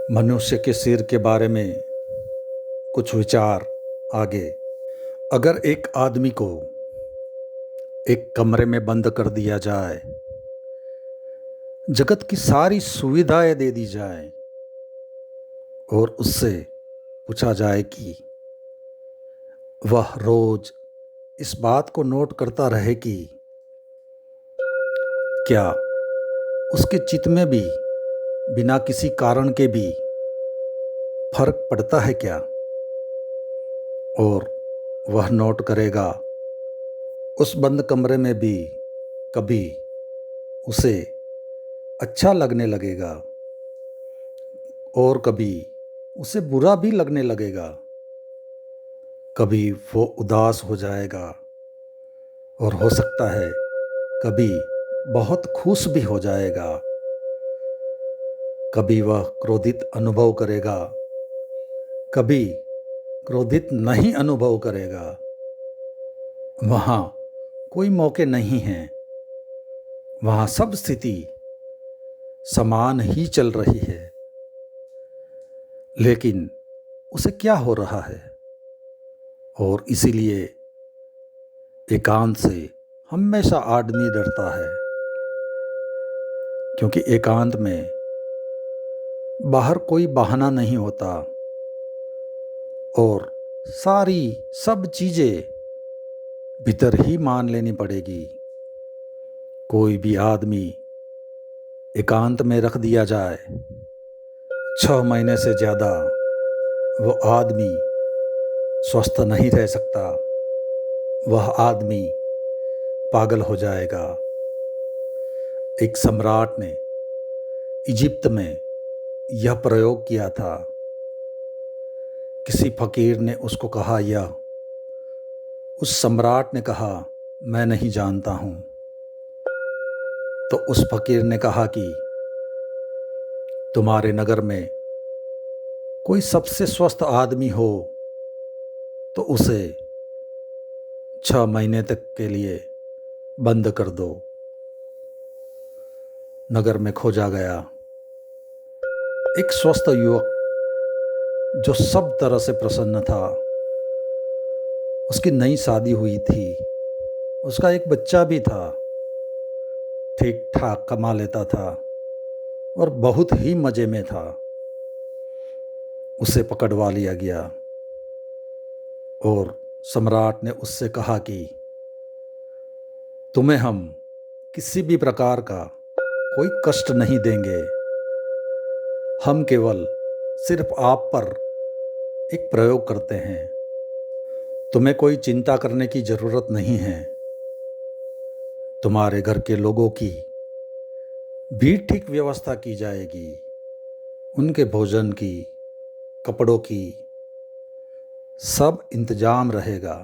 मनुष्य के सिर के बारे में कुछ विचार आगे। अगर एक आदमी को एक कमरे में बंद कर दिया जाए, जगत की सारी सुविधाएं दे दी जाएं और उससे पूछा जाए कि वह रोज इस बात को नोट करता रहे कि क्या उसके चित्त में भी बिना किसी कारण के भी फर्क पड़ता है क्या, और वह नोट करेगा उस बंद कमरे में भी कभी उसे अच्छा लगने लगेगा और कभी उसे बुरा भी लगने लगेगा। कभी वो उदास हो जाएगा और हो सकता है कभी बहुत खुश भी हो जाएगा। कभी वह क्रोधित अनुभव करेगा, कभी क्रोधित नहीं अनुभव करेगा। वहाँ कोई मौके नहीं हैं, वहाँ सब स्थिति समान ही चल रही है। लेकिन उसे क्या हो रहा है, और इसीलिए एकांत से हमेशा आदमी डरता है, क्योंकि एकांत में बाहर कोई बहाना नहीं होता और सारी सब चीज़ें भीतर ही मान लेनी पड़ेगी। कोई भी आदमी एकांत में रख दिया जाए, 6 महीने से ज़्यादा वो आदमी स्वस्थ नहीं रह सकता, वह आदमी पागल हो जाएगा। एक सम्राट ने इजिप्ट में यह प्रयोग किया था। किसी फकीर ने उसको कहा, यह उस सम्राट ने कहा, मैं नहीं जानता हूँ। तो उस फकीर ने कहा कि तुम्हारे नगर में कोई सबसे स्वस्थ आदमी हो तो उसे 6 महीने तक के लिए बंद कर दो। नगर में खोजा गया एक स्वस्थ युवक जो सब तरह से प्रसन्न था। उसकी नई शादी हुई थी, उसका एक बच्चा भी था, ठीक ठाक कमा लेता था और बहुत ही मज़े में था। उसे पकड़वा लिया गया और सम्राट ने उससे कहा कि तुम्हें हम किसी भी प्रकार का कोई कष्ट नहीं देंगे, हम केवल सिर्फ आप पर एक प्रयोग करते हैं। तुम्हें कोई चिंता करने की ज़रूरत नहीं है। तुम्हारे घर के लोगों की भी ठीक व्यवस्था की जाएगी, उनके भोजन की, कपड़ों की, सब इंतजाम रहेगा।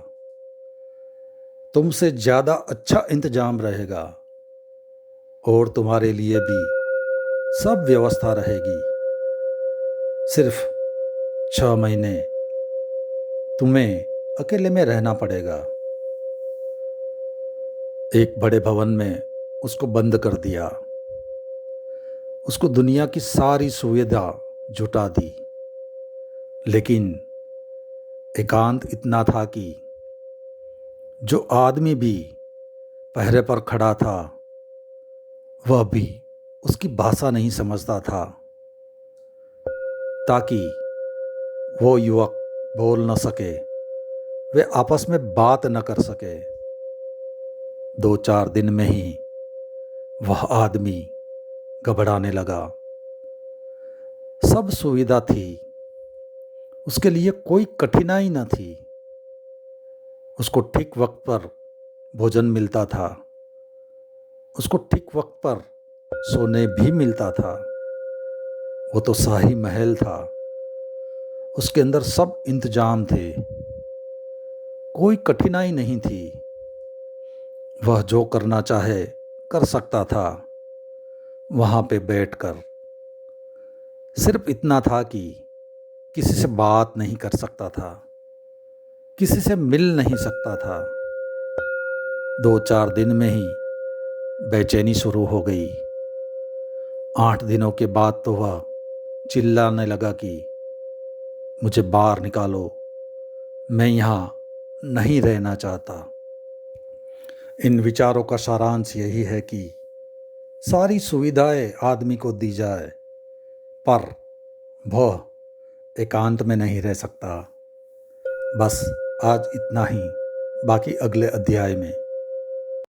तुमसे ज़्यादा अच्छा इंतजाम रहेगा और तुम्हारे लिए भी सब व्यवस्था रहेगी। सिर्फ 6 महीने तुम्हें अकेले में रहना पड़ेगा। एक बड़े भवन में उसको बंद कर दिया। उसको दुनिया की सारी सुविधा जुटा दी, लेकिन एकांत इतना था कि जो आदमी भी पहरे पर खड़ा था वह भी उसकी भाषा नहीं समझता था, ताकि वो युवक बोल न सके, वे आपस में बात न कर सके। 2-4 दिन में ही वह आदमी घबराने लगा। सब सुविधा थी, उसके लिए कोई कठिनाई न थी। उसको ठीक वक्त पर भोजन मिलता था, उसको ठीक वक्त पर सोने भी मिलता था। वो तो शाही महल था, उसके अंदर सब इंतजाम थे, कोई कठिनाई नहीं थी। वह जो करना चाहे कर सकता था वहाँ पे बैठकर। सिर्फ इतना था कि किसी से बात नहीं कर सकता था, किसी से मिल नहीं सकता था। 2-4 दिन में ही बेचैनी शुरू हो गई। 8 दिनों के बाद तो वह चिल्लाने लगा कि मुझे बाहर निकालो, मैं यहाँ नहीं रहना चाहता। इन विचारों का सारांश यही है कि सारी सुविधाएं आदमी को दी जाए, पर वह एकांत में नहीं रह सकता। बस आज इतना ही, बाकी अगले अध्याय में।